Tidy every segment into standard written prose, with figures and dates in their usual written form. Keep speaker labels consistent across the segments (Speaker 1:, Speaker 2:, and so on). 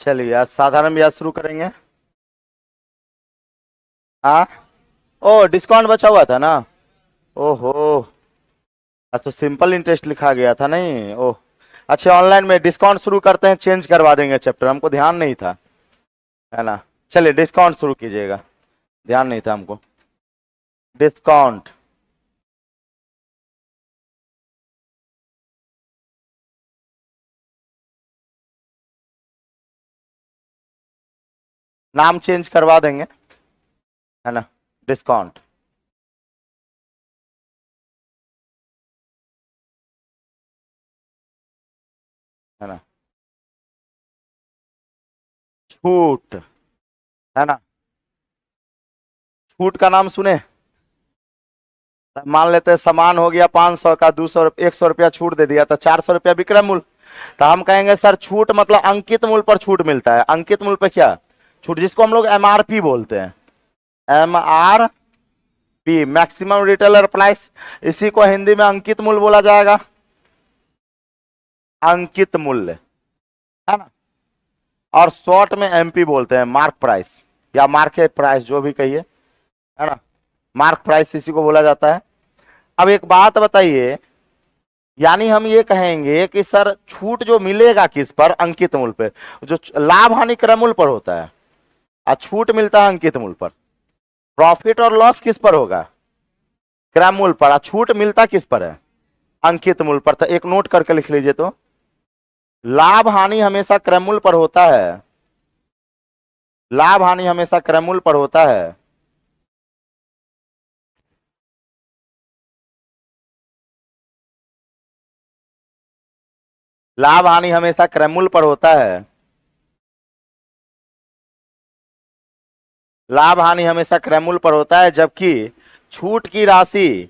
Speaker 1: चलिए आज साधारण ब्याज शुरू करेंगे। हाँ। ओ डिस्काउंट बचा हुआ था ना। ओहो। आज तो सिंपल इंटरेस्ट लिखा गया था नहीं। ओह। अच्छा ऑनलाइन में डिस्काउंट शुरू करते हैं, चेंज करवा देंगे चैप्टर, हमको ध्यान नहीं था। है ना। चलिए डिस्काउंट शुरू कीजिएगा। ध्यान नहीं था हमको। डिस्काउंट। नाम चेंज करवा देंगे। है ना। डिस्काउंट। है ना। छूट। है ना। छूट का नाम सुने। मान लेते हैं सामान हो गया 500 का, 200 100 रुपया छूट दे दिया तो 400 रुपया विक्रय मूल्य। तो हम कहेंगे सर छूट मतलब अंकित मूल्य पर छूट मिलता है। अंकित मूल्य पे क्या छूट, जिसको हम लोग एमआरपी बोलते हैं। MRP maximum retailer price. इसी को हिंदी में अंकित मूल्य बोला जाएगा। अंकित मूल्य। है ना। और शॉर्ट में एमपी बोलते हैं, मार्क प्राइस या मार्केट प्राइस जो भी कहिए। है ना। मार्क प्राइस इसी को बोला जाता है। अब एक बात बताइए, यानी हम ये कहेंगे कि सर छूट जो मिलेगा किस पर, अंकित मूल्य पे। जो लाभ हानि क्रय मूल्य पर होता है और छूट मिलता है अंकित मूल्य पर। प्रॉफिट और लॉस किस पर होगा, क्रय मूल्य पर। और छूट मिलता किस पर है, अंकित मूल्य पर। तो एक नोट करके लिख लीजिए तो, लाभ हानि हमेशा क्रय मूल्य पर होता है। लाभ हानि हमेशा क्रय मूल्य पर होता है। लाभ हानि हमेशा क्रय मूल्य पर होता है। लाभ हानि हमेशा क्रय मूल्य पर होता है, जबकि छूट की राशि,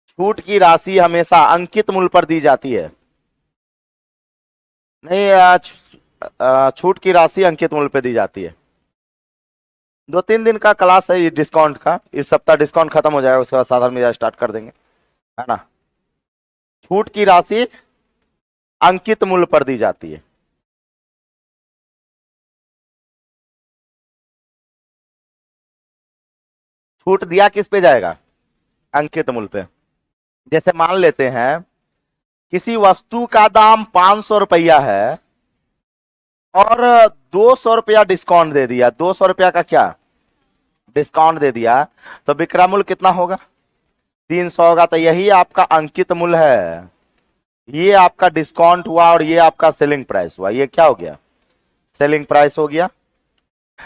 Speaker 1: छूट की राशि हमेशा अंकित मूल्य पर दी जाती है। नहीं छूट की राशि अंकित मूल्य पे दी जाती है। 2-3 दिन का क्लास है ये डिस्काउंट का, इस सप्ताह डिस्काउंट खत्म हो जाएगा, उसके बाद साधारण ब्याज स्टार्ट कर देंगे। है ना। छूट की राशि अंकित मूल्य पर दी जाती है। छूट दिया किस पे जाएगा, अंकित मूल्य पे। जैसे मान लेते हैं किसी वस्तु का दाम 500 रुपया है और 200 रुपया डिस्काउंट दे दिया, 200 रुपया का क्या डिस्काउंट दे दिया, तो विक्रय मूल्य कितना होगा, 300 होगा। तो यही आपका अंकित मूल्य है। ये आपका डिस्काउंट हुआ और ये आपका सेलिंग प्राइस हुआ। ये क्या हो गया, सेलिंग प्राइस हो गया।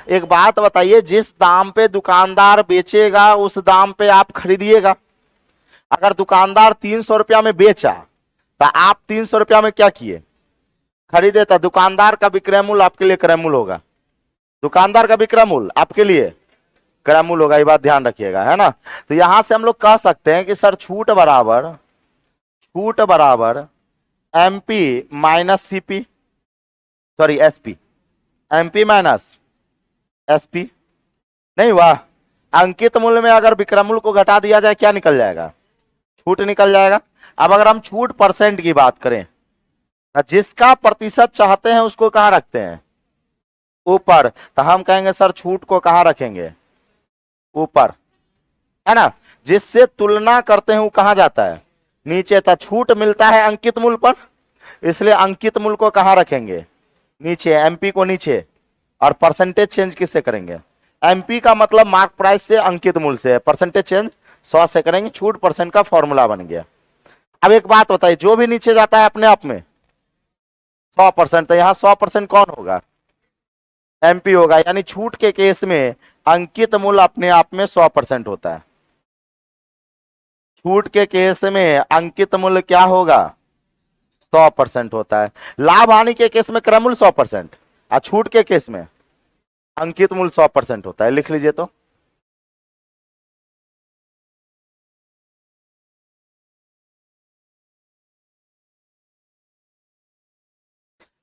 Speaker 1: एक बात बताइए, जिस दाम पे दुकानदार बेचेगा उस दाम पे आप खरीदिएगा। अगर दुकानदार 300 रुपया में बेचा तो आप 300 रुपया में क्या किए, खरीदे। तो दुकानदार का विक्रय मूल्य आपके लिए क्रय मूल्य होगा। दुकानदार का विक्रय मूल्य आपके लिए क्रय मूल्य होगा, ये बात ध्यान रखिएगा। है ना। तो यहां से हम लोग कह सकते हैं कि सर छूट बराबर MP minus CP, sorry SP. MP minus SP. नहीं हुआ। अंकित मूल्य में अगर विक्रय मूल्य को घटा दिया जाए क्या निकल जाएगा, छूट निकल जाएगा। अब अगर हम छूट परसेंट की बात करें तो जिसका प्रतिशत चाहते हैं उसको कहां रखते हैं, ऊपर। तो हम कहेंगे सर छूट को कहां रखेंगे, ऊपर। है ना। जिससे तुलना करते हैं वो कहां जाता है, नीचे। था छूट मिलता है अंकित मूल्य पर, इसलिए अंकित मूल्य को कहां रखेंगे, नीचे। एमपी को नीचे। और परसेंटेज चेंज किससे करेंगे, एमपी का मतलब मार्क प्राइस से अंकित मूल्य से, परसेंटेज चेंज 100 से करेंगे। छूट परसेंट का फॉर्मूला बन गया। अब एक बात बताइए, जो भी नीचे जाता है अपने आप में 100%, तो यहां 100% कौन होगा, एमपी होगा। यानी छूट के केस में अंकित मूल्य अपने आप में 100% होता है। छूट के केस में अंकित मूल्य क्या होगा, 100% होता है। लाभ हानि के केस में क्रय मूल्य 100%, और छूट के केस में अंकित मूल्य 100% होता है। लिख लीजिए तो,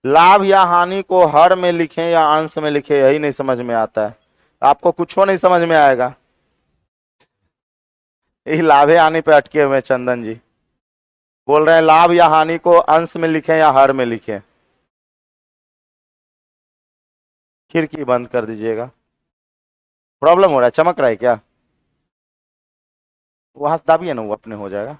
Speaker 1: लाभ या हानि को हर में लिखें या अंश में लिखें यही नहीं समझ में आता है। आपको कुछ नहीं समझ में आएगा। यही लाभे हानि पे अटके हुए हैं चंदन जी। बोल रहे हैं लाभ या हानि को अंश में लिखें या हर में लिखें। खिड़की बंद कर दीजिएगा। प्रॉब्लम हो रहा है, चमक रहा है क्या? वहां से दाबिए ना, वो अपने हो जाएगा।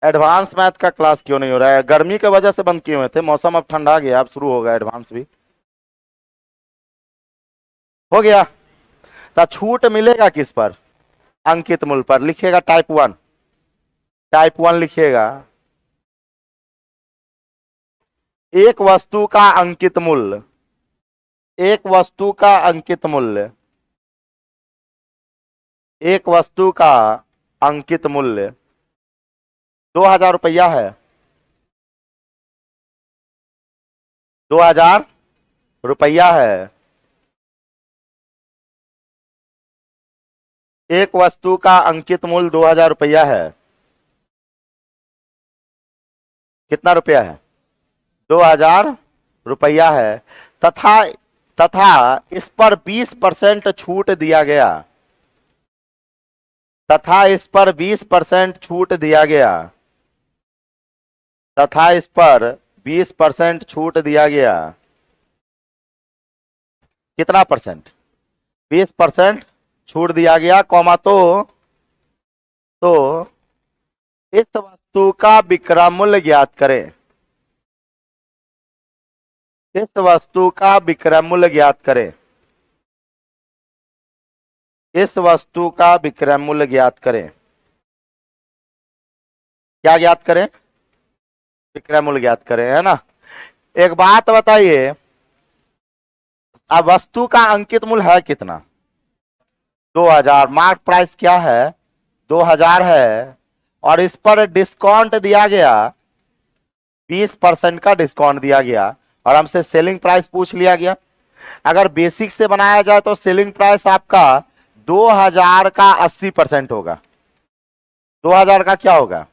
Speaker 1: एडवांस मैथ का क्लास क्यों नहीं हो रहा है? गर्मी की वजह से बंद किए हुए थे, मौसम अब ठंडा गया, अब शुरू होगा एडवांस भी। हो गया। तो छूट मिलेगा किस पर? अंकित मूल्य पर। लिखिएगा टाइप 1। टाइप 1 लिखिएगा। एक वस्तु का अंकित मूल्य, एक वस्तु का अंकित मूल्य, एक वस्तु का अंकित मूल्य 2000 रुपया है। 2000 रुपया है। एक वस्तु का अंकित मूल्य 2000 रुपया है। कितना रुपया है? 2000 रुपया है। तथा तथा इस पर 20% छूट दिया गया। तथा इस पर 20% छूट दिया गया। तथा इस पर 20% छूट दिया गया। कितना परसेंट? 20% छूट दिया गया, कौमा तो इस वस्तु का विक्रय मूल्य ज्ञात करें। इस वस्तु का विक्रय मूल्य ज्ञात करें। इस वस्तु का विक्रय मूल्य ज्ञात करें। क्या ज्ञात करें? विक्रय मूल्य ज्ञात करें, है ना। एक बात बताइए, अब वस्तु का अंकित मूल्य है कितना? 2000। मार्क प्राइस क्या है? 2000 है। और इस पर डिस्काउंट दिया गया, 20% का डिस्काउंट दिया गया, और हमसे सेलिंग प्राइस पूछ लिया गया। अगर बेसिक से बनाया जाए तो सेलिंग प्राइस आपका 2000 का 80% होगा। 2000 का क्या होगा?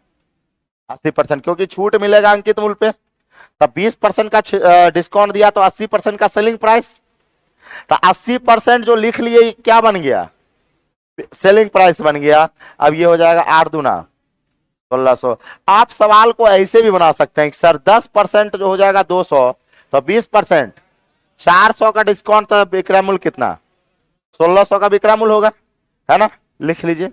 Speaker 1: 80%, क्योंकि छूट मिलेगा अंकित मूल्य पे। तब 20% का डिस्काउंट दिया तो 80% का सेलिंग प्राइस। तो 80% जो लिख लिए क्या बन गया? सेलिंग प्राइस बन गया। अब ये हो जाएगा 8 दूना 1600। आप सवाल को ऐसे भी बना सकते हैं कि सर 10% जो हो जाएगा 200, तो 20% 400 का डिस्काउंट, तो विक्रय मूल्य कितना? 1600 का विक्रय मूल्य होगा, है ना। लिख लीजिए।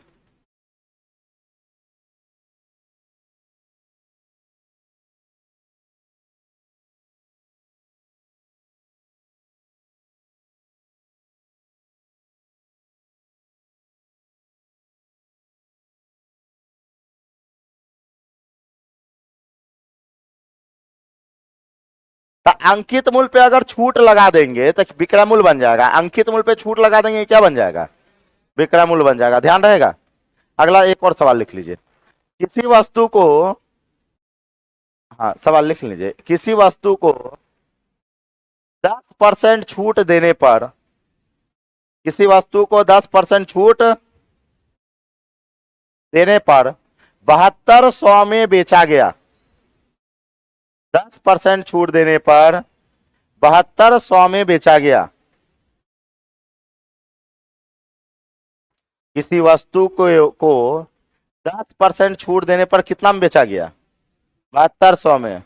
Speaker 1: तो अंकित मूल्य पे अगर छूट लगा देंगे तो विक्रय मूल्य बन जाएगा। अंकित मूल्य पे छूट लगा देंगे, क्या बन जाएगा? विक्रय मूल्य बन जाएगा। ध्यान रहेगा। अगला एक और सवाल लिख लीजिए। किसी वस्तु को, हाँ सवाल लिख लीजिए, किसी वस्तु को 10% छूट देने पर, किसी वस्तु को 10% छूट देने पर 7200 में बेचा गया। 10% छूट देने पर 7200 में बेचा गया। किसी वस्तु को 10% छूट देने पर कितना में बेचा गया? 7200 में।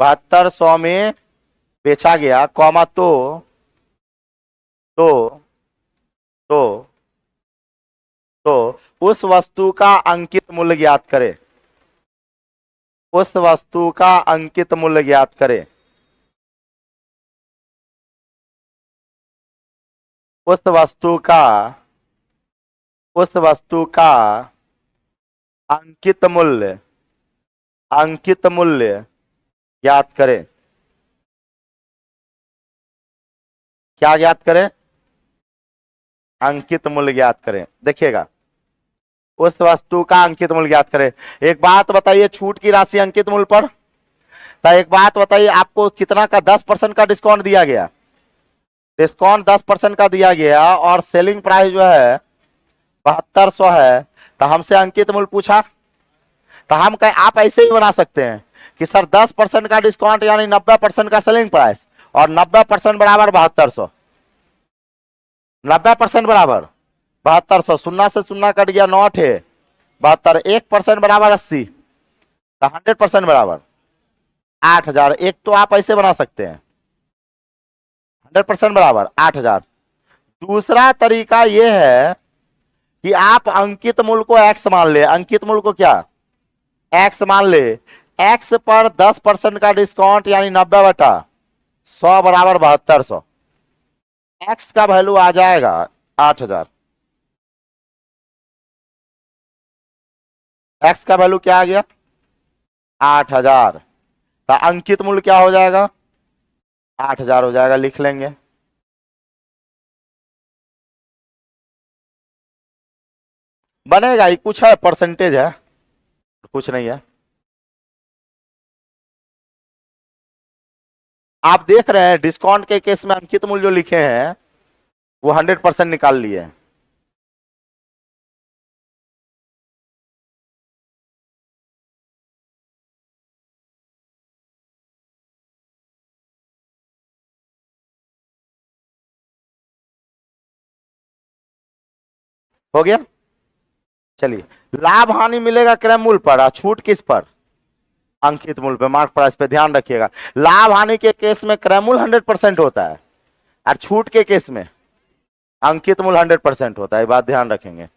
Speaker 1: 7200 में बेचा गया, कौमा तो तो तो उस वस्तु का अंकित मूल्य ज्ञात करें। उस वस्तु का अंकित मूल्य ज्ञात करें। उस वस्तु का, उस वस्तु का अंकित मूल्य, अंकित मूल्य ज्ञात करें। क्या ज्ञात करें? अंकित मूल्य ज्ञात करें। देखिएगा, उस वस्तु का अंकित मूल्य ज्ञात करें। एक बात बताइए, छूट की राशि अंकित मूल्य पर। तो एक बात बताइए, आपको कितना का 10% का डिस्काउंट दिया गया? डिस्काउंट 10% का दिया गया, और सेलिंग प्राइस जो है 7200 है। तो हमसे अंकित मूल्य पूछा, तो हम कहें, आप ऐसे ही बना सकते हैं कि सर 10% का डिस्काउंट यानी 90% का सेलिंग प्राइस, और 90% बराबर 7200, 90% बराबर 7200, शून्य से शून्य कट गया 9 थे 72, 1% बराबर 80, तो 100% बराबर 8000। एक तो आप ऐसे बना सकते हैं 100% बराबर 8000। दूसरा तरीका यह है कि आप अंकित मूल्य को x मान ले, अंकित मूल्य को क्या x मान ले, x पर 10% का डिस्काउंट यानी 90/100 बराबर 7200, x का वैल्यू आ जाएगा 8000। x का वैल्यू क्या आ गया 8000, तो अंकित मूल्य क्या हो जाएगा 8000 हो जाएगा, लिख लेंगे। बनेगा ही, कुछ है परसेंटेज है, कुछ नहीं है। आप देख रहे हैं डिस्काउंट के केस में अंकित मूल्य जो लिखे हैं वो 100% निकाल लिए हैं। हो गया। चलिए, लाभ हानि मिलेगा क्रय मूल्य पर और छूट किस पर, अंकित मूल्य पे, मार्क प्राइस पे। ध्यान रखिएगा, लाभ हानि के केस में क्रय मूल्य 100% होता है और छूट के केस में अंकित मूल्य 100% होता है, बात ध्यान रखेंगे।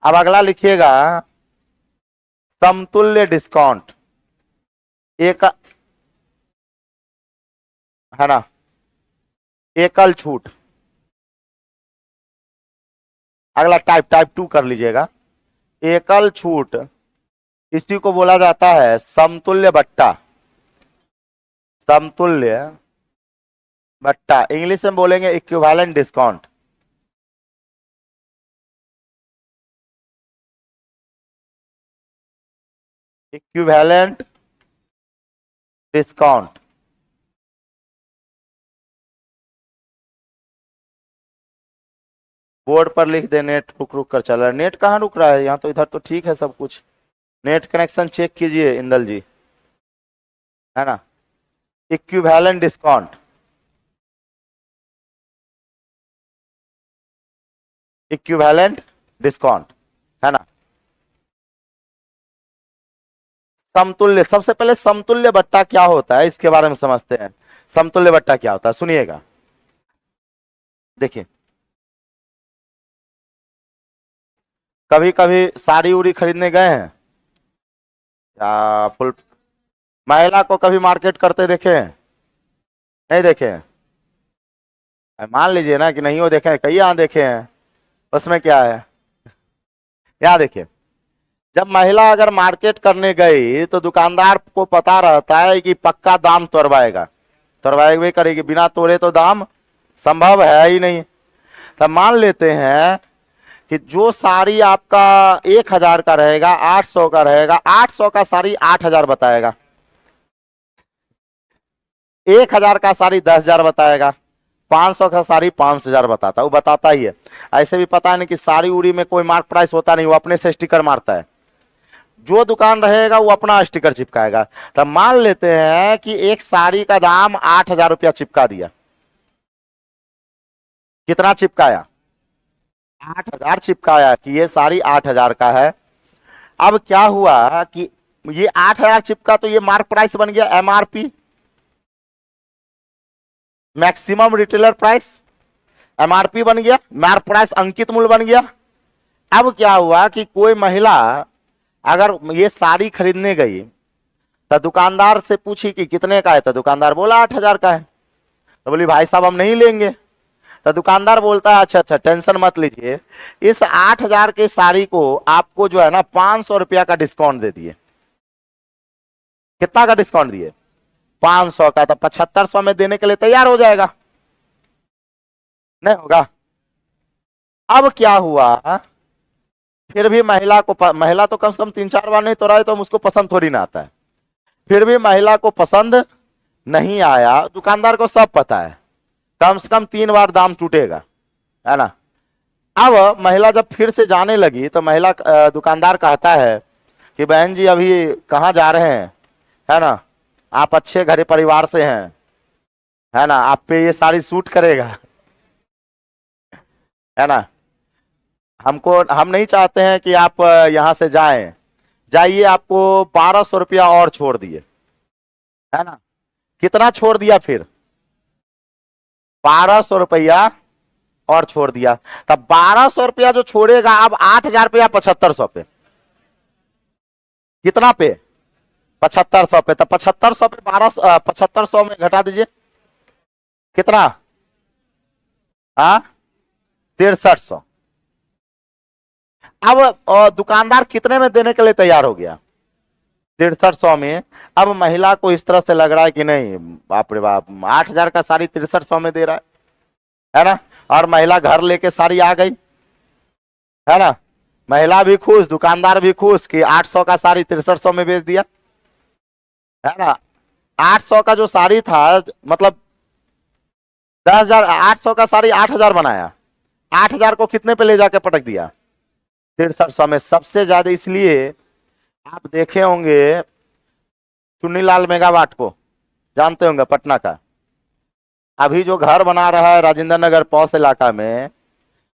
Speaker 1: अब अगला लिखिएगा समतुल्य डिस्काउंट, एक है ना, एकल छूट। अगला टाइप 2 कर लीजिएगा, एकल छूट, इसी को बोला जाता है समतुल्य बट्टा, समतुल्य बट्टा, इंग्लिश में बोलेंगे equivalent discount. Equivalent discount, board पर लिख दे। नेट रुक रुक कर चल रहा है, नेट कहाँ रुक रहा है, यहाँ तो इधर तो ठीक है सब कुछ। नेट कनेक्शन चेक कीजिए इंदल जी, है ना। इक्विवेलेंट डिस्काउंट, इक्विवेलेंट डिस्काउंट, है ना। समतुल्य, सबसे पहले समतुल्य बट्टा क्या होता है इसके बारे में समझते हैं। समतुल्य बट्टा क्या होता है सुनिएगा, देखिए। कभी कभी साड़ी उड़ी खरीदने गए हैं या फुल, महिला को कभी मार्केट करते देखे हैं, नहीं देखे हैं? मान लीजिए ना कि नहीं हो देखे हैं, कई यहाँ देखे हैं, उसमें क्या है। यहाँ देखिए, जब महिला अगर मार्केट करने गई तो दुकानदार को पता रहता है कि पक्का दाम तोड़वाएगा, तोड़वाएगा भी करेगी, बिना तोड़े तो दाम संभव है ही नहीं। तब मान लेते हैं कि जो साड़ी आपका 1000 का रहेगा, 800 का रहेगा, 800 का साड़ी 8000 बताएगा, 1000 का साड़ी 10,000 बताएगा, 500 का साड़ी 5000 बताता, वो बताता ही है। ऐसे भी पता नहीं कि साड़ी उड़ी में कोई मार्क प्राइस होता नहीं, वो अपने से स्टिकर मारता है, जो दुकान रहेगा वो अपना स्टिकर चिपकाएगा। तब मान लेते हैं कि एक साड़ी का दाम 8000 रुपया चिपका दिया, कितना चिपकाया 8000 चिपकाया कि ये साड़ी 8000 का है। अब क्या हुआ कि ये 8000 चिपका तो ये मार्क प्राइस बन गया MRP, maximum retailer price, MRP बन गया, मार्क प्राइस अंकित मूल्य बन गया। अब क्या हुआ कि कोई महिला अगर ये साड़ी खरीदने गई तो दुकानदार से पूछी कि कितने का है, तो दुकानदार बोला 8000 का है। तो बोली भाई साहब हम नहीं लेंगे। तो दुकानदार बोलता है अच्छा अच्छा टेंशन मत लीजिए, इस 8000 के साड़ी को आपको जो है ना 500 रुपया का डिस्काउंट दे दिए। कितना का डिस्काउंट दिए 500 का, तो 7500 में देने के लिए तैयार हो जाएगा, नहीं होगा। अब क्या हुआ, फिर भी महिला को, महिला तो कम से कम 3-4 बार नहीं तोड़ा तो उसको पसंद थोड़ी ना आता है, फिर भी महिला को पसंद नहीं आया, दुकानदार को सब पता है कम से कम 3 बार दाम टूटेगा, है ना। अब महिला जब फिर से जाने लगी तो महिला दुकानदार कहता है कि बहन जी अभी कहाँ जा रहे हैं, है ना, आप अच्छे घरे परिवार से हैं, है ना, आप पे ये साड़ी सूट करेगा, है ना। हम नहीं चाहते हैं कि आप यहाँ से जाएं, जाइए, आपको 1200 रुपया और छोड़ दिए, है ना। कितना छोड़ दिया फिर? 1200 रुपया और छोड़ दिया। तब 1200 रुपया जो छोड़ेगा, अब 8000 रुपया 7500 पे, कितना पे? 7500 पे। तब 7500 पे 7500 में घटा दीजिए, कितना? हाँ, 6300। अब दुकानदार कितने में देने के लिए तैयार हो गया? 6300 में। अब महिला को इस तरह से लग रहा है कि नहीं, बाप रे बाप, 8000 का साड़ी 6300 में दे रहा है ना। और महिला घर लेके साड़ी आ गई, है ना। महिला भी खुश, दुकानदार भी खुश कि 800 का साड़ी 6300 में बेच दिया, है ना। 800 का जो साड़ी था, मतलब 10,000, 800 का साड़ी 8000 बनाया, 8000 को कितने पे ले जाके पटक दिया? 6300 में। सबसे ज्यादा इसलिए आप देखे होंगे चुन्नीलाल मेगावाट को, जानते होंगे, पटना का। अभी जो घर बना रहा है राजेंद्र नगर पॉश इलाका में,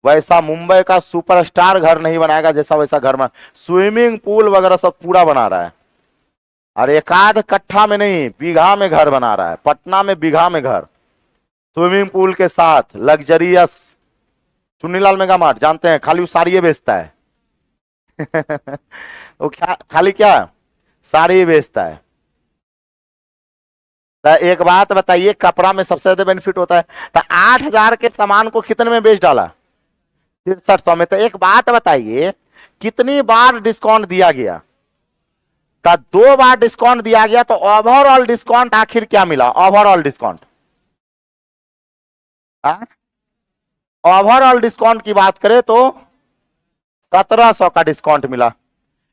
Speaker 1: वैसा मुंबई का सुपरस्टार घर नहीं बनाएगा, जैसा वैसा घर में स्विमिंग पूल वगैरह सब पूरा बना रहा है। और एकाध कट्ठा में नहीं, बीघा में घर बना रहा है, पटना में बीघा में घर, स्विमिंग पूल के साथ, लग्जरियस। चुन्नीलाल मेगा मार्ट जानते हैं, खाली वो साड़ियाँ बेचता है। वो खाली क्या, साड़ी बेचता है। तो एक बात बताइए, कपड़ा में सबसे ज्यादा बेनिफिट होता है, तो 8000 के सामान को कितने में बेच डाला? 6300 में। तो एक बात बताइए, कितनी बार डिस्काउंट दिया गया? तो 2 बार डिस्काउंट दिया गया, तो ओवरऑल डिस्काउंट आखिर क्या मिला? ओवरऑल डिस्काउंट, ओवरऑल डिस्काउंट की बात करें तो 1700 का डिस्काउंट मिला।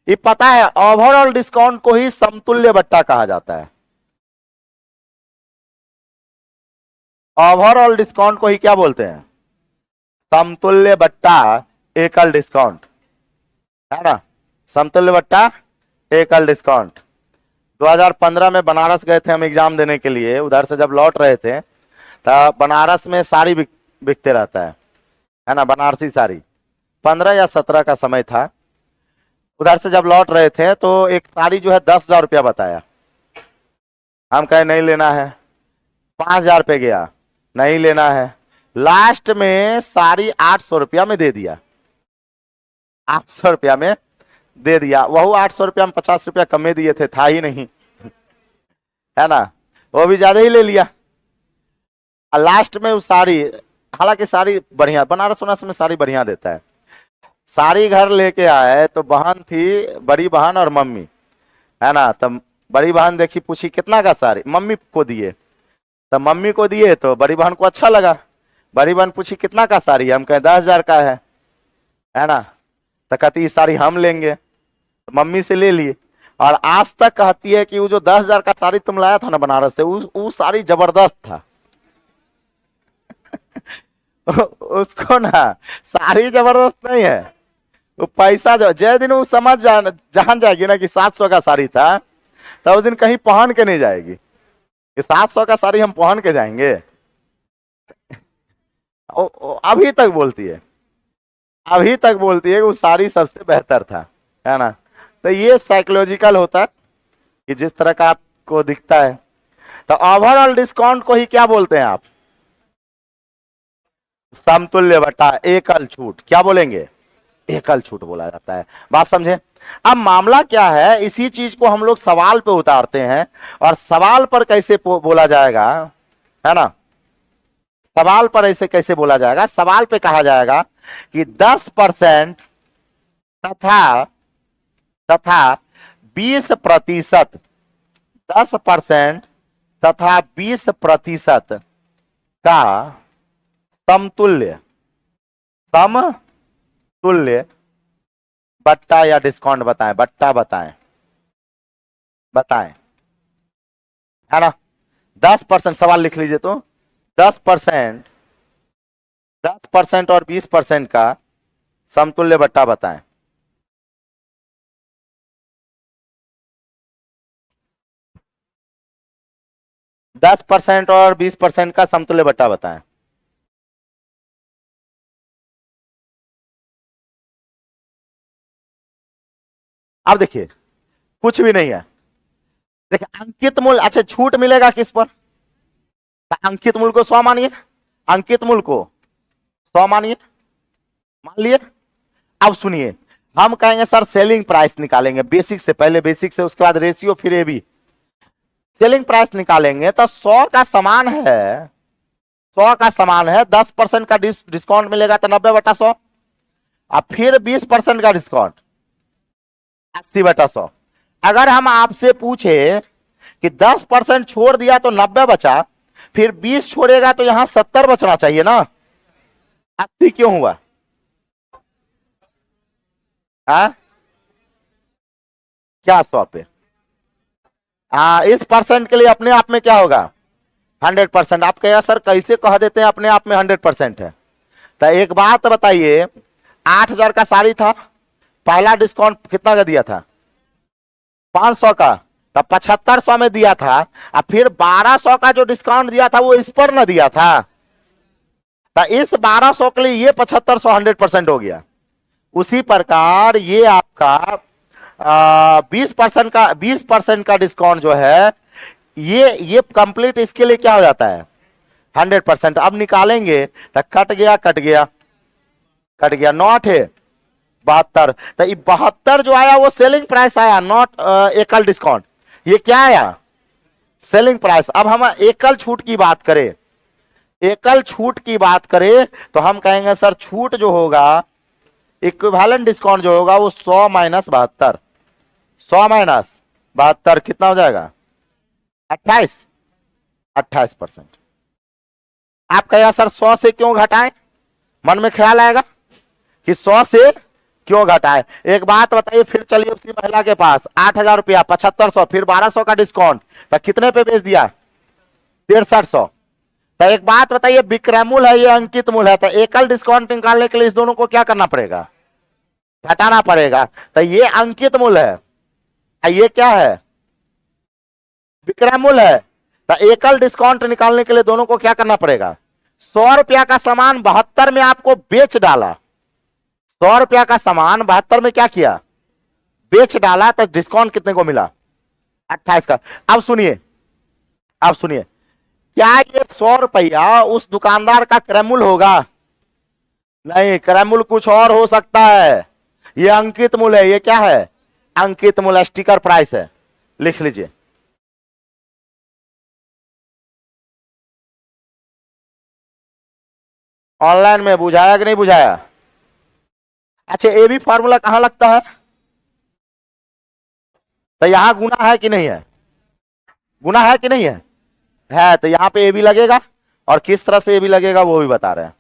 Speaker 1: ये पता है, ओवरऑल डिस्काउंट को ही समतुल्य बट्टा कहा जाता है। ओवरऑल डिस्काउंट को ही क्या बोलते हैं? समतुल्य बट्टा एकल डिस्काउंट, है ना। समतुल्य बट्टा एकल डिस्काउंट। 2015 में बनारस गए थे हम एग्जाम देने के लिए, उधर से जब लौट रहे थे तो बनारस में साड़ी बिकते रहता है ना, बनारसी साड़ी। 15 या 17 का समय था, उधर से जब लौट रहे थे तो एक साड़ी जो है 10,000 रुपया बताया। हम कहे नहीं लेना है। 5,000 पे गया, नहीं लेना है। लास्ट में साड़ी 800 रुपया में दे दिया, 800 रुपया में दे दिया। वह 800 रुपया में 50 रुपया कम में दिए थे, था ही नहीं, है ना, वो भी ज्यादा ही ले लिया। और लास्ट में वो साड़ी, हालांकि साड़ी बढ़िया, बनारस वनारस में साड़ी बढ़िया देता है। साड़ी घर लेके आए तो बहन थी, बड़ी बहन और मम्मी, है ना। तब बड़ी बहन देखी, पूछी कितना का साड़ी, मम्मी को दिए। तब मम्मी को दिए तो बड़ी बहन को अच्छा लगा। बड़ी बहन पूछी कितना का साड़ी है, हम कहे 10,000 का है ना। तो कहती ये साड़ी हम लेंगे, तो मम्मी से ले लिए। और आज तक कहती है कि वो जो 10,000 का साड़ी तुम लाया था ना बनारस से, वो साड़ी जबरदस्त था। उसको ना साड़ी जबरदस्त नहीं है, वो पैसा जो जय दिन वो समझ जान जाएगी ना कि 700 का साड़ी था, तो उस दिन कहीं पहन के नहीं जाएगी कि 700 का साड़ी हम पहन के जाएंगे। अभी तक बोलती है, अभी तक बोलती है कि वो साड़ी सबसे बेहतर था, है ना। तो ये साइकोलॉजिकल होता है कि जिस तरह का आपको दिखता है। तो ओवरऑल डिस्काउंट को ही क्या बोलते हैं आप? समतुल्य बटा एकल छूट, क्या बोलेंगे? एकल छूट बोला जाता है। बात समझे? अब मामला क्या है, इसी चीज को हम लोग सवाल पे उतारते हैं, और सवाल पर कैसे बोला जाएगा, है ना। सवाल पर ऐसे कैसे बोला जाएगा? सवाल पे कहा जाएगा कि 10% तथा तथा 20%, 10% तथा 20% का समतुल्य, समतुल्य बट्टा या डिस्काउंट बताएं, बट्टा बताएं, बताएं, है ना। 10%, सवाल लिख लीजिए तो 10%, 10% और 20% का समतुल्य बट्टा बताएं। 10% और 20% का समतुल्य बट्टा बताएं। अब देखिए कुछ भी नहीं है। देखिए अंकित मूल्य, अच्छा छूट मिलेगा किस पर? तो अंकित मूल्य को 100 मानिए, अंकित मूल्य को 100 मानिए, मान लिए। अब सुनिए, हम कहेंगे सर सेलिंग प्राइस निकालेंगे, बेसिक से पहले, बेसिक से उसके बाद रेशियो, फिर ए भी। सेलिंग प्राइस निकालेंगे तो 100 का समान है, 100 का समान है, 10% का डिस्काउंट मिलेगा तो 90/100, और फिर 20% का डिस्काउंट 80/100। अगर हम आपसे पूछे कि 10% छोड़ दिया तो 90 बचा, फिर 20 छोड़ेगा तो यहां 70 बचना चाहिए ना, 80 क्यों हुआ? हाँ क्या 100 पे? हाँ, इस परसेंट के लिए अपने आप में क्या होगा? 100%। आप कहेगा सर कैसे कह देते हैं अपने आप में 100% है? तो एक बात बताइए, 8,000 का साड़ी था, पहला डिस्काउंट कितना का दिया था? 500 का, तब 7500 में दिया था, और फिर 1200 का जो डिस्काउंट दिया था वो इस पर ना दिया था, तो इस 1200 के लिए ये 7500 100% हो गया। उसी प्रकार ये आपका 20% का डिस्काउंट जो है, ये कंप्लीट इसके लिए क्या हो जाता है? 100%। अब निकालेंगे तो कट गया, कट गया, कट गया, नॉट है 72। तो 72 जो आया वो सेलिंग प्राइस आया, नॉट एकल डिस्काउंट। ये क्या आया? Selling price. अब हम एकल छूट की बात करें, एकल छूट की बात करें तो हम कहेंगे सर छूट जो होगा, इक्विवेलेंट डिस्काउंट जो होगा वो 100 माइनस 72, 100 माइनस 72 कितना हो जाएगा? 28, 28%। आप कहेगा सर 100 से क्यों घटाएं? मन में ख्याल आएगा कि 100 से क्यों घटाए। एक बात बताइए, फिर चलिए उसी महिला के पास, 8,000 रुपया, 7500, फिर 1200 का डिस्काउंट, तो कितने पे बेच दिया? 6300। तो एक बात बताइए, विक्रय मूल्य है, ये अंकित मूल्य है, तो एकल डिस्काउंट निकालने के लिए इस दोनों को क्या करना पड़ेगा? घटाना पड़ेगा। तो ये अंकित मूल्य है, ये क्या है? विक्रय मूल्य है। तो एकल डिस्काउंट निकालने के लिए दोनों को क्या करना पड़ेगा? 100 रुपया का सामान 72 में आपको बेच डाला, 100 रुपया का सामान 72 में क्या किया? बेच डाला, तो डिस्काउंट कितने को मिला? 28 का। अब सुनिए, अब सुनिए, क्या ये 100 रुपया उस दुकानदार का क्रय मूल्य होगा? नहीं, क्रय मूल्य कुछ और हो सकता है। ये अंकित मूल्य है। ये क्या है? अंकित मूल्य, स्टिकर प्राइस है, लिख लीजिए। ऑनलाइन में बुझाया कि नहीं बुझाया? अच्छा, ये भी फॉर्मूला कहां लगता है? तो यहां गुना है कि नहीं है? गुना है कि नहीं है? है। तो यहां पे ए भी लगेगा, और किस तरह से ए भी लगेगा वो भी बता रहे हैं,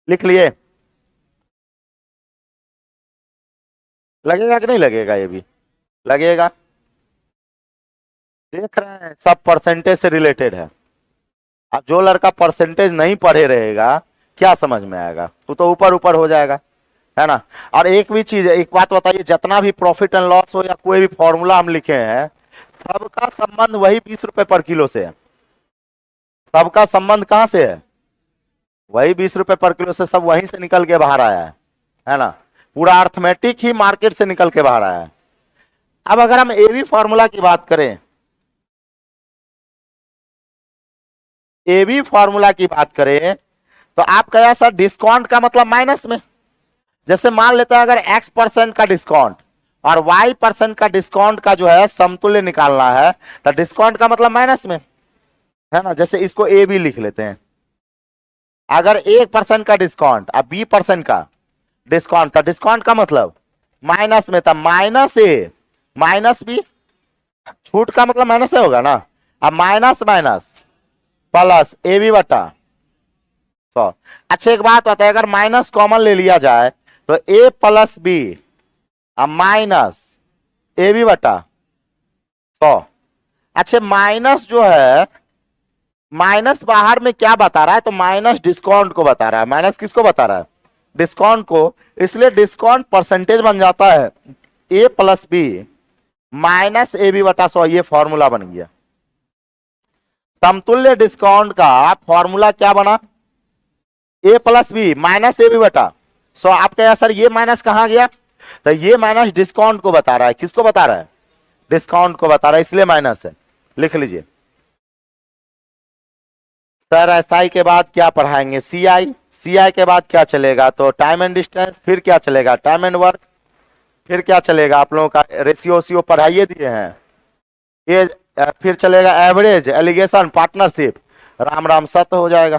Speaker 1: लिख लिए। लगेगा कि नहीं लगेगा? ये भी लगेगा। देख रहे हैं, सब परसेंटेज से रिलेटेड है। अब जो लड़का परसेंटेज नहीं पढ़े रहेगा क्या समझ में आएगा? तो ऊपर ऊपर हो जाएगा, है ना। और एक भी चीज, एक बात बताइए, जितना भी प्रॉफिट एंड लॉस हो या कोई भी फॉर्मूला हम लिखे हैं, सबका संबंध वही 20 रुपए पर किलो से है। सबका संबंध कहां से है? वही 20 रुपए पर किलो से, सब वहीं से निकल के बाहर आया है ना। पूरा अर्थमेटिक ही मार्केट से निकल के बाहर आया है। अब अगर हम एबी फॉर्मूला की बात करें, एबी फॉर्मूला की बात करें तो आप कहा सर डिस्काउंट का मतलब माइनस में। जैसे मान लेते हैं अगर x% का डिस्काउंट और y% का डिस्काउंट का जो है समतुल्य निकालना है, तो डिस्काउंट का मतलब माइनस में, है ना। जैसे इसको ए भी लिख लेते हैं। अगर 1% का डिस्काउंट और b% का डिस्काउंट, तो डिस्काउंट का मतलब माइनस में, था माइनस ए माइनस बी। छूट का मतलब माइनस ए होगा ना। अब minus minus plus A B बटा 100। अच्छा एक बात बताए, अगर माइनस कॉमन ले लिया जाए तो A plus B minus A B बटा 100। अच्छा माइनस जो है, माइनस बाहर में क्या बता रहा है? तो माइनस डिस्काउंट को बता रहा है। माइनस किसको बता रहा है? डिस्काउंट को। इसलिए डिस्काउंट परसेंटेज बन जाता है A plus B minus A B बटा 100, ये फॉर्मूला बन गया। समतुल्य डिस्काउंट का फॉर्मूला क्या बना? A plus B minus A B बटा 100। आप कहे सर ये माइनस कहां गया? तो ये माइनस डिस्काउंट को बता रहा है। किसको बता रहा है? डिस्काउंट को बता रहा है, इसलिए माइनस है। लिख लीजिए। सर एसआई के बाद क्या पढ़ाएंगे? सीआई। सीआई के बाद क्या चलेगा? तो टाइम एंड डिस्टेंस, फिर क्या चलेगा? टाइम एंड वर्क, फिर क्या चलेगा? आप लोगों का रेशियो ओशियो पढ़ाइए दिए हैं ये। फिर चलेगा average, allegation, partnership, Ram Ram सत्य हो जाएगा।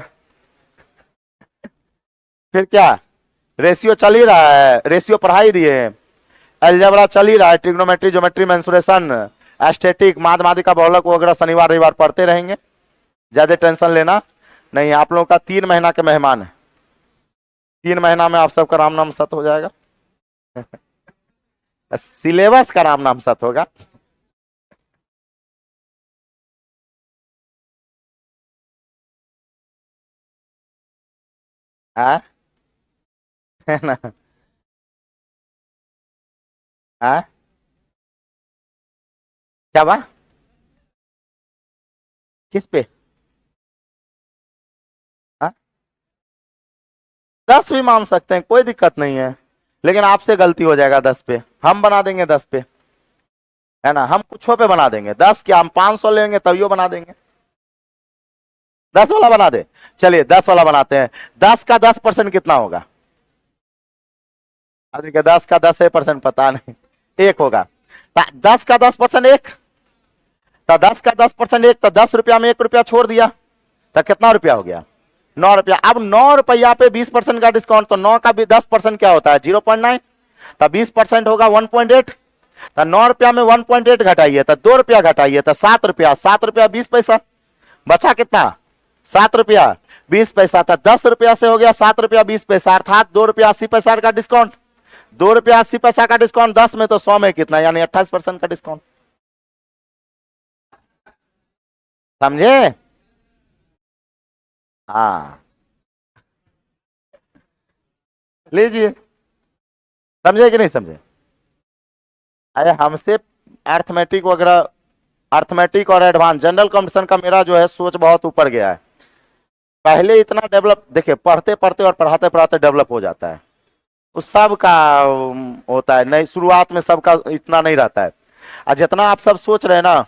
Speaker 1: फिर क्या? रेशियो चल ही रहा है, रेशियो पढ़ाई दिए हैं। अलजेब्रा चल ही रहा है, ट्रिग्नोमेट्री, ज्योमेट्री, मेंसुरेशन, एस्थेटिक, माध्यमातिका, बहुलक वगैरह शनिवार रविवार पढ़ते रहेंगे। ज्यादा टेंशन लेना नहीं। आप लोगों का 3 महीना के मेहमान है। 3 महीना में आप सबका राम नाम सत हो जाएगा। सिलेबस का राम नाम सत होगा। आ? है ना? आ? क्या बा? किस पे? आ? 10 भी मान सकते हैं, कोई दिक्कत नहीं है। लेकिन आपसे गलती हो जाएगा 10 पे, हम बना देंगे 10 पे, है ना? हम कुछों पे बना देंगे। 10 क्या, हम 500 लेंगे तभी बना देंगे। 10 वाला बना दे। चलिए 10 वाला बनाते हैं। 10 का 10% कितना होगा? अरे 10 का 10% पता नहीं, एक होगा। 10 का 10% एक, तो 10 का 10% एक, तो 10 रुपया में 1 रुपया छोड़ दिया, तो कितना रुपया हो गया? 9 रुपया। अब 9 रुपया पे 20% का डिस्काउंट, तो 9 का भी 10% क्या होता है? 0.9। तो 20% होगा 1.8। तो 9 रुपया में 1.8 घटाइए तो 2 रुपया घटाइए तो 7 रुपया। 7 रुपया 20 पैसा, बचा कितना? 7 रुपया 20 पैसा। तो 10 रुपया से हो गया 7 रुपया 20 पैसा, अर्थात 2 रुपया 80 पैसा का डिस्काउंट। 2 रुपया 80 पैसा का डिस्काउंट 10 में, तो 100 में कितना? यानी 28% का डिस्काउंट। समझे? हाँ, लीजिए। समझे कि नहीं समझे? अरे हमसे अर्थमेटिक वगैरह, अर्थमेटिक और एडवांस जनरल कंपटीशन का मेरा जो है सोच बहुत ऊपर गया है। पहले इतना डेवलप, देखिए पढ़ते पढ़ते और पढ़ाते पढ़ाते डेवलप हो जाता है। उस सब का होता है नहीं, शुरुआत में सबका इतना नहीं रहता है। और जितना आप सब सोच रहे हैं ना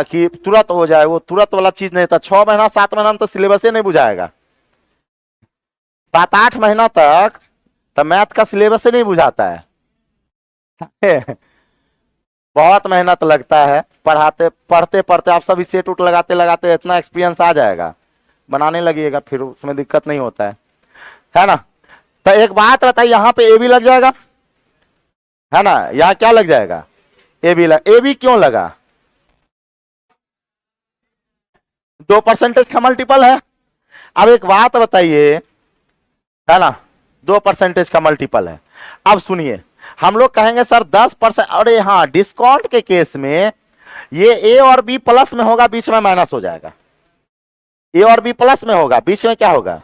Speaker 1: कि तुरंत हो जाए, वो तुरंत वाला चीज नहीं था। 6 महीना 7 महीना में तो सिलेबस ही नहीं बुझाएगा। 7-8 महीना तक तो मैथ का सिलेबस ही नहीं बुझाता है। बहुत मेहनत लगता है पढ़ाते पढ़ते पढ़ते। आप सब सेट उट लगाते लगाते इतना एक्सपीरियंस आ जाएगा, बनाने लगिएगा, फिर उसमें दिक्कत नहीं होता है ना? तो एक बात बताइए, यहाँ पे ए बी लग जाएगा, है ना? यहाँ क्या लग जाएगा? ए बी लग। ए बी क्यों लगा? 2% का मल्टीपल है। अब एक बात बताइए, है ना? 2% का मल्टीपल है। अब सुनिए, हम लोग कहेंगे सर 10%, अरे हाँ डिस्काउंट के केस में ये ए और बी प्लस में होगा, बीच में माइनस हो जाएगा। ए और बी प्लस में होगा, बीच में क्या होगा?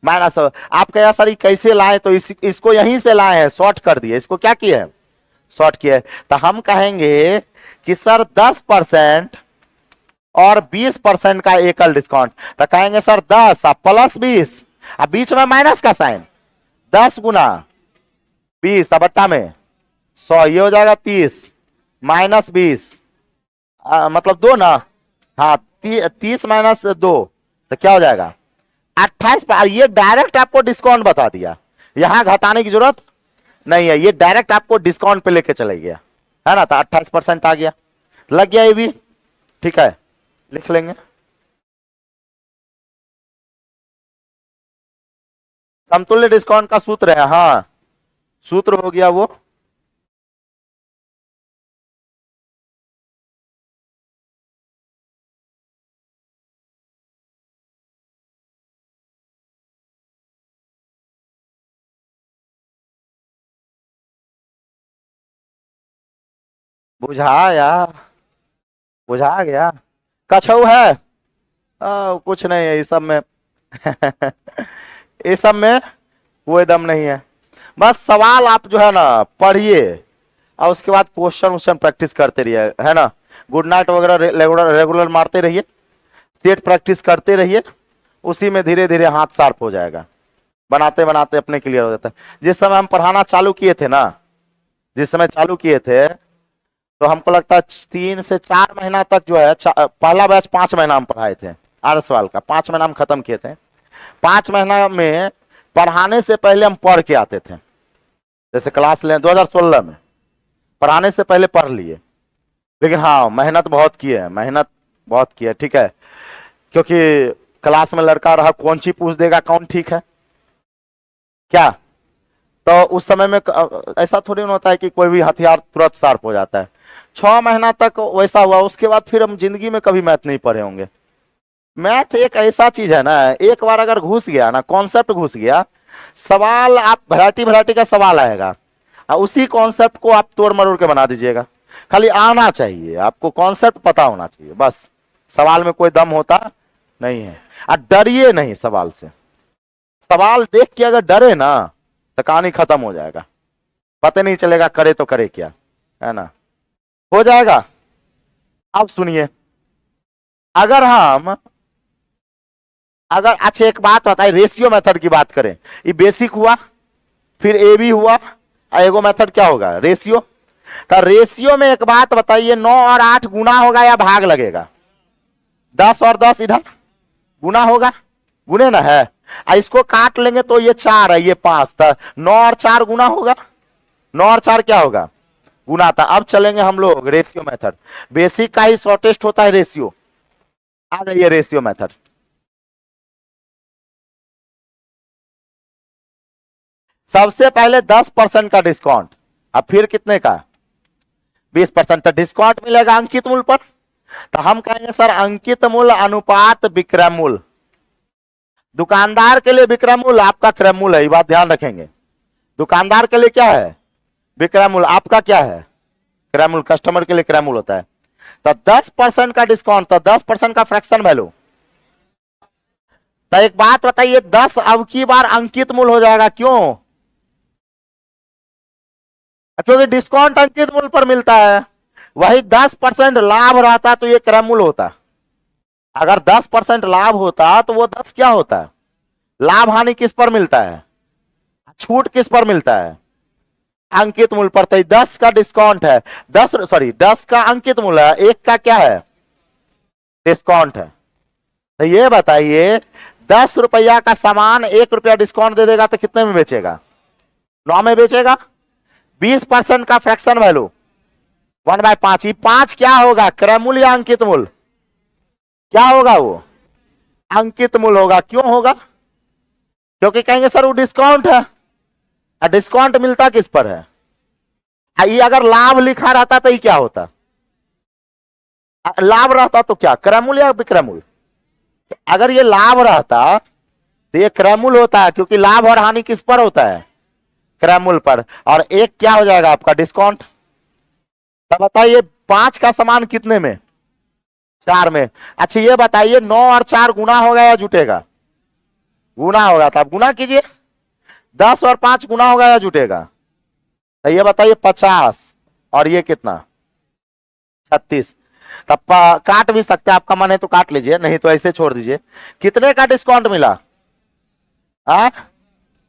Speaker 1: माइनस। आप कहे सर कैसे लाए? तो इसको यहीं से लाए हैं, शॉर्ट कर दिए। इसको क्या किए? शॉर्ट किए। तो हम कहेंगे कि सर 10% और 20% का एकल डिस्काउंट। तो कहेंगे सर 10 प्लस 20, अब बीच में माइनस का साइन, 10 गुना 20 बट्टा में 100, ये हो जाएगा 30 माइनस 20, मतलब 2 ना। हाँ 30 माइनस 2, तो क्या हो जाएगा? 28 पर। ये डायरेक्ट आपको डिस्काउंट बता दिया, यहां घटाने की जरूरत नहीं है। ये डायरेक्ट आपको डिस्काउंट पे लेके चले गया, है ना? तो 28% आ गया, लग गया ये भी। ठीक है, लिख लेंगे। समतुल्य डिस्काउंट का सूत्र है, हाँ सूत्र हो गया वो। बुझा यार, बुझा गया। कछऊ है? कुछ नहीं है इस सब में। इस सब में कोई दम नहीं है। बस सवाल आप जो है ना पढ़िए, और उसके बाद क्वेश्चन प्रैक्टिस करते रहिए, है ना। गुड नाइट वगैरह रेगुलर मारते रहिए, सेट प्रैक्टिस करते रहिए, उसी में धीरे धीरे हाथ शार्प हो जाएगा, बनाते बनाते अपने क्लियर हो जाता है। जिस समय हम पढ़ाना चालू किए थे ना, जिस समय चालू किए थे, तो हमको लगता है 3 से 4 महीना तक जो है, पहला बैच 5 महीना हम पढ़ाए थे, 8 सवाल का 5 महीना हम खत्म किए थे। 5 महीना में पढ़ाने से पहले हम पढ़ के आते थे, जैसे क्लास लें 2016 में पढ़ाने से पहले पढ़ लिए। लेकिन हाँ, मेहनत बहुत की है, मेहनत बहुत की है, ठीक है। क्योंकि क्लास में लड़का रहा, कौन सी पूछ देगा कौन ठीक है क्या, तो उस समय में ऐसा थोड़ी ना होता है कि कोई भी हथियार तुरंत शार्प हो जाता है। 6 महीना तक वैसा हुआ, उसके बाद फिर हम जिंदगी में कभी मैथ नहीं पढ़े होंगे। मैथ एक ऐसा चीज है ना, एक बार अगर घुस गया ना, कॉन्सेप्ट घुस गया, सवाल आप वैरायटी का सवाल आएगा, और उसी कॉन्सेप्ट को आप तोड़ मरोड़ के बना दीजिएगा। खाली आना चाहिए, आपको कॉन्सेप्ट पता होना चाहिए, बस। सवाल में कोई दम होता नहीं है। और डरिए नहीं सवाल से, सवाल देख के अगर डरे ना तो कहानी खत्म हो जाएगा, पता नहीं चलेगा करे तो करे क्या, है ना। हो जाएगा। अब सुनिए, अगर अच्छा एक बात बताइए, रेशियो मेथड की बात करें, ये बेसिक हुआ, फिर ए बी हुआ, और एगो मेथड क्या होगा, रेशियो। तो रेशियो में एक बात बताइए, 9 और 8 गुना होगा या भाग लगेगा? 10 और 10 इधर गुना होगा, गुने ना है। इसको काट लेंगे तो ये 4 है, ये 5 था, 9 और 4 गुना होगा, 9 और 4 क्या होगा, गुना था। अब चलेंगे हम लोग रेशियो मेथड, बेसिक का ही शॉर्टेस्ट होता है रेशियो। आ जाइए रेशियो मेथड। सबसे पहले 10% का डिस्काउंट, अब फिर कितने का, 20% तक डिस्काउंट मिलेगा अंकित मूल्य पर। तो हम कहेंगे सर अंकित मूल्य अनुपात विक्रय मूल्य। दुकानदार के लिए विक्रय मूल्य आपका क्रय मूल्य है, ये बात ध्यान रखेंगे। दुकानदार के लिए क्या है, विक्रय मूल्य, आपका क्या है, क्रय मूल्य। कस्टमर के लिए क्रय मूल्य होता है। तो 10% का डिस्काउंट, तो 10% का फ्रैक्शन वैल्यू। तो एक बात बताइए, 10 अब की बार अंकित मूल्य हो जाएगा, क्यों? क्योंकि डिस्काउंट अंकित मूल्य पर मिलता है। वही 10% लाभ रहता तो ये क्रय मूल्य होता। अगर 10% लाभ होता तो वो 10 क्या होता है, लाभ हानि किस पर मिलता है, छूट किस पर मिलता है, अंकित मूल्य पर। तो 10 का डिस्काउंट है, 10 का अंकित मूल्य है, 1 का क्या है, डिस्काउंट है। तो ये बताइए 10 रुपया का सामान 1 रुपया डिस्काउंट दे देगा तो कितने में बेचेगा, 9 में बेचेगा। 20% का फ्रैक्शन वैल्यू 1/5, ये 5 क्या होगा, क्रय मूल्य या अंकित मूल्य, क्या होगा, वो अंकित मूल्य होगा। क्यों होगा, क्योंकि कहेंगे सर वो डिस्काउंट है, डिस्काउंट मिलता किस पर है। ये अगर लाभ लिखा रहता तो ये क्या होता, लाभ रहता तो क्या, क्रय मूल्य या विक्रय मूल्य। अगर ये लाभ रहता तो ये क्रय मूल्य होता है, क्योंकि लाभ और हानि किस पर होता है, क्रय मूल्य पर। और 1 क्या हो जाएगा आपका, डिस्काउंट। तब बताइए 5 का समान कितने में, 4 में। अच्छा ये बताइए 9 और 4 गुना होगा या जुटेगा, गुना होगा। तो आप गुना कीजिए, 10 और 5 गुना होगा या जुटेगा। तो ये बताइए 50 और ये कितना, 36। तब काट भी सकते हैं, आपका मन है तो काट लीजिए, नहीं तो ऐसे छोड़ दीजिए। कितने का डिस्काउंट मिला,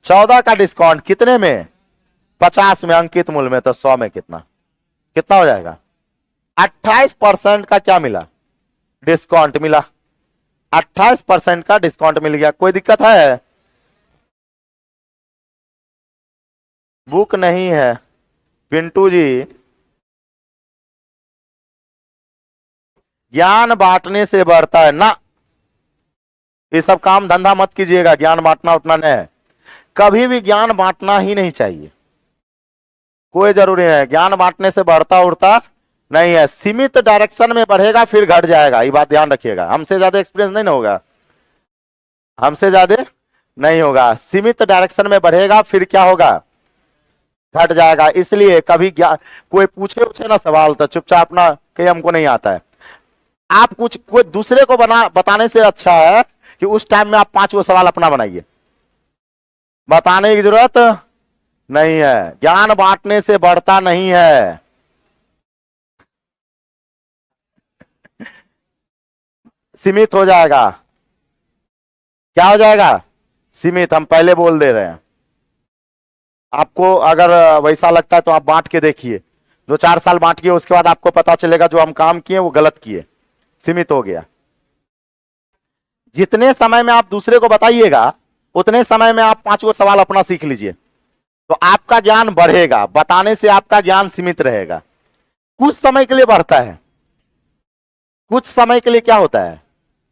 Speaker 1: 14 का डिस्काउंट, कितने में, 50 में, अंकित मूल्य में। तो 100 में कितना, कितना हो जाएगा, 28% का क्या मिला, डिस्काउंट मिला। 28% का डिस्काउंट मिल गया। कोई दिक्कत है, बुक नहीं है पिंटू जी, ज्ञान बांटने से बढ़ता है ना, ये सब काम धंधा मत कीजिएगा, ज्ञान बांटना उतना नहीं है। कभी भी ज्ञान बांटना ही नहीं चाहिए, कोई जरूरी है, ज्ञान बांटने से बढ़ता उड़ता नहीं है। सीमित डायरेक्शन में बढ़ेगा फिर घट जाएगा, ये बात ध्यान रखिएगा। हमसे ज्यादा एक्सपीरियंस नहीं होगा, हमसे ज्यादा नहीं होगा, सीमित डायरेक्शन में बढ़ेगा फिर क्या होगा, घट जाएगा। इसलिए कभी कोई पूछे ना सवाल तो चुपचाप ना कहीं हमको नहीं आता है। आप कुछ कोई दूसरे को बताने से अच्छा है कि उस टाइम में आप 5 सवाल अपना बनाइए, बताने की जरूरत नहीं है, ज्ञान बांटने से बढ़ता नहीं है। सीमित हो जाएगा। क्या हो जाएगा? सीमित। हम पहले बोल दे रहे हैं। आपको अगर वैसा लगता है तो आप बांट के देखिए, 2-4 साल बांटिए, उसके बाद आपको पता चलेगा जो हम काम किए वो गलत किए, सीमित हो गया। जितने समय में आप दूसरे को बताइएगा उतने समय में आप 5 गो सवाल अपना सीख लीजिए, तो आपका ज्ञान बढ़ेगा। बताने से आपका ज्ञान सीमित रहेगा। कुछ समय के लिए बढ़ता है, कुछ समय के लिए क्या होता है,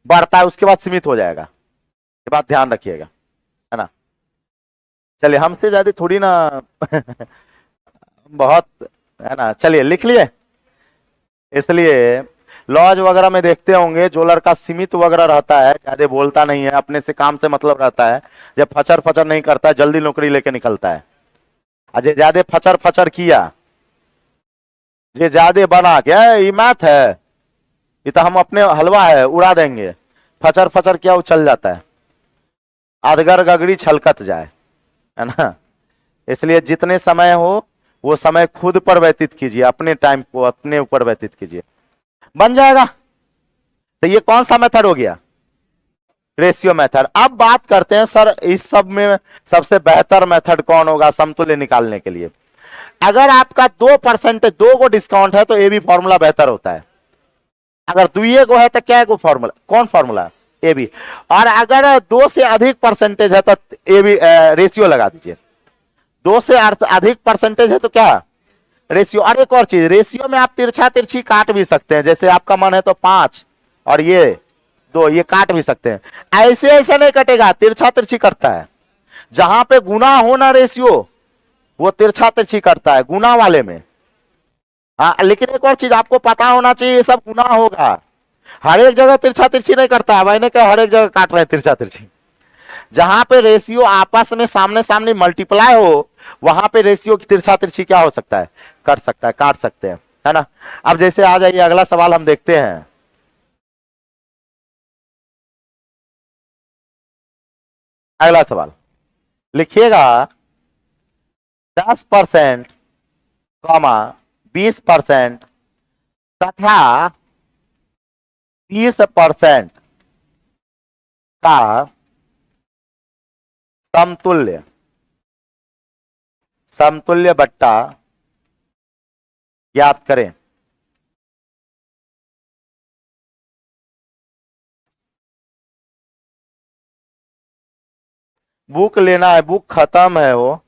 Speaker 1: बढ़ता है, उसके बाद सीमित हो जाएगा। ये बात ध्यान रखिएगा, है ना। चलिए, हमसे ज्यादा थोड़ी ना बहुत, है ना। चलिए, लिख लिए। इसलिए लॉज वगैरह में देखते होंगे, जो लड़का सीमित वगैरह रहता है, ज्यादा बोलता नहीं है, अपने से काम से मतलब रहता है, जब फचर फचर नहीं करता है, जल्दी नौकरी लेके निकलता है। अजय ज्यादा फचर फचर किया, ये ज्यादा बना क्या, ये मैथ है, ये तो हम अपने हलवा है उड़ा देंगे, फचर फचर क्या वो चल जाता है, अधगर गगड़ी छलकत जाए, है ना। इसलिए जितने समय हो वो समय खुद पर व्यतीत कीजिए, अपने टाइम को अपने ऊपर व्यतीत कीजिए, बन जाएगा। तो ये कौन सा मेथड हो गया? Ratio method. अब बात करते हैं सर, इस सब में सबसे बेहतर मेथड कौन होगा समतुल्य निकालने के लिए? अगर आपका 2% 2 को डिस्काउंट है तो ए बी फॉर्मूला बेहतर होता है। अगर दुइये को है तो क्या है फॉर्मूला, कौन फॉर्मूला? A B. और अगर 2 से अधिक परसेंटेज है तो ए बी रेशियो लगा दीजिए। 2 से अधिक परसेंटेज है तो क्या? रेशियो। और एक और चीज, रेशियो में आप तिरछा तिरछी काट भी सकते हैं, जैसे आपका मन है तो 5 और ये 2, ये काट भी सकते हैं। ऐसे ऐसे नहीं कटेगा, तिरछा तिरछी करता है। जहां पे गुना हो ना रेशियो, वो तिरछा तिरछी करता है गुना वाले में। हाँ, लेकिन एक और चीज आपको पता होना चाहिए, ये सब गुना होगा, हर एक जगह तिरछा तिरछी नहीं करता है। मैंने कहा हर एक जगह काट रहे हैं तिरछा तिरछी। जहां पे रेशियो आपस में सामने सामने मल्टीप्लाई हो, वहां पे रेशियो की तिरछा तिरछी क्या हो सकता है, कर सकता है, काट सकते हैं, है ना। अब जैसे आ जाइए, अगला सवाल हम देखते हैं। अगला सवाल लिखिएगा, 10% कॉमा 20% तथा 30% का समतुल्य समतुल्य बट्टा ज्ञात करें। बुक लेना है, बुक खत्म है वो।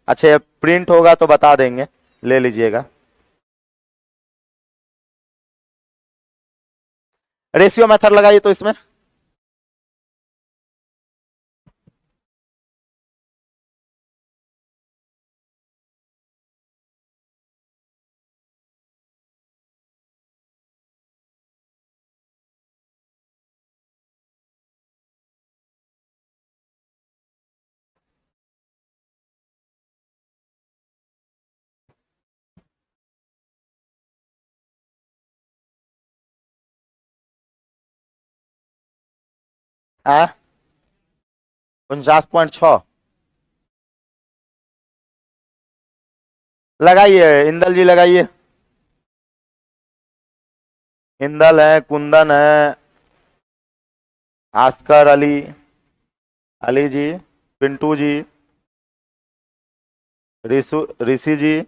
Speaker 1: अच्छा, प्रिंट होगा तो बता देंगे, ले लीजिएगा। रेशियो मेथड लगाइए तो इसमें आ 49.6 लगाइए। इंदल जी लगाइए। इंदल है, कुंदन है, आस्कर अली, अली जी, पिंटू जी, ऋषि जी,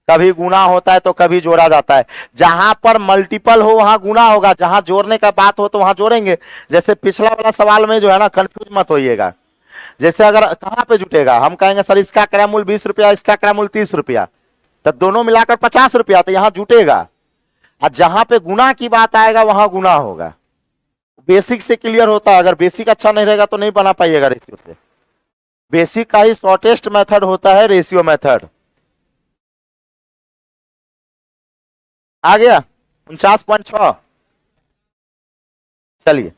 Speaker 1: कभी गुना होता है तो कभी जोड़ा जाता है। जहां पर मल्टीपल हो वहां गुना होगा, जहां जोड़ने का बात हो तो वहां जोड़ेंगे। जैसे पिछला वाला सवाल में जो है ना, कंफ्यूज मत होइएगा। जैसे अगर कहां पे जुटेगा, हम कहेंगे सर इसका क्रय मूल्य 20 रुपया, इसका क्रय मूल्य 30 रुपया, तो दोनों मिलाकर 50 रुपया, तो यहां जुटेगा। और जहां पे गुना की बात आएगा वहां गुना होगा। बेसिक से क्लियर होता है। अगर बेसिक अच्छा नहीं रहेगा तो नहीं बना पाइएगा रेशियो से। बेसिक का ही शॉर्टेस्ट मेथड होता है रेशियो मेथड। आ गया 49.6। चलिए,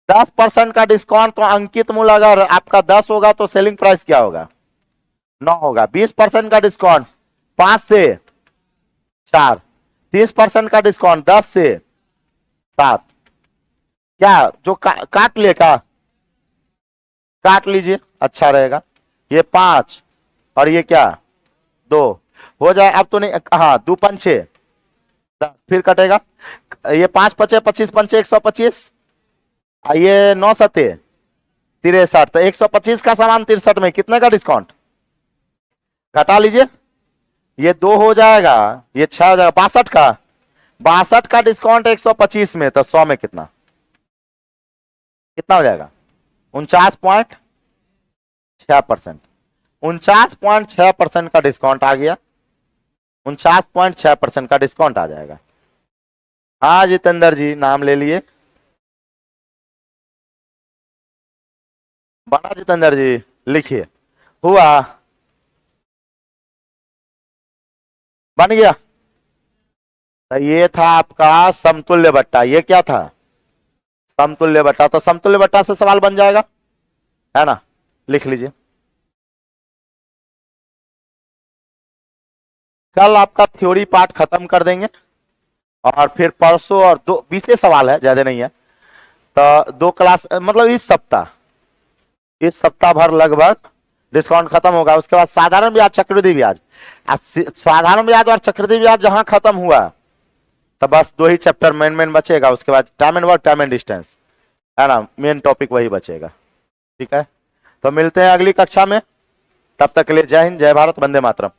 Speaker 1: 10% का डिस्काउंट, तो अंकित मूल्य अगर आपका 10 होगा तो सेलिंग प्राइस क्या होगा, 9 होगा। 20% का डिस्काउंट 5 से 4, 30% का डिस्काउंट 10 से 7, क्या जो काट लिए क्या, काट लीजिए अच्छा रहेगा। ये 5 और ये क्या 2 हो जाए। अब तो नहीं, हाँ 2 पंचे 10, फिर कटेगा। ये 5 पचे 25 पंचे 125, ये 9 सते 63, तो 125 का सामान 63 में कितने का डिस्काउंट, घटा लीजिए। ये 2 हो जाएगा, ये 6 हो जाएगा, 62 का, 62 का डिस्काउंट 125 में, तो 100 में कितना, कितना हो जाएगा 49.6%। 49.6% का डिस्काउंट आ गया, 49.6% का डिस्काउंट आ जाएगा। हाँ जितेंद्र जी नाम ले लिए, बना जितेंद्र जी, लिखिए। हुआ, बन गया। तो ये था आपका समतुल्य बट्टा, ये क्या था समतुल्य बट्टा, तो समतुल्य बट्टा से सवाल बन जाएगा, है ना, लिख लीजिए। कल आपका थ्योरी पार्ट खत्म कर देंगे और फिर परसों, और 20 सवाल है, ज्यादा नहीं है, तो 2 क्लास मतलब इस सप्ताह भर लगभग डिस्काउंट खत्म होगा। उसके बाद साधारण ब्याज चक्रवृद्धि ब्याज, साधारण ब्याज और चक्रवृद्धि ब्याज जहां खत्म हुआ, तो बस 2 ही चैप्टर मेन बचेगा। उसके बाद time and work, time and distance, है ना, मेन टॉपिक वही बचेगा। ठीक है, तो मिलते हैं अगली कक्षा में, तब तक के लिए जय हिंद, जय भारत, वंदे मातरम।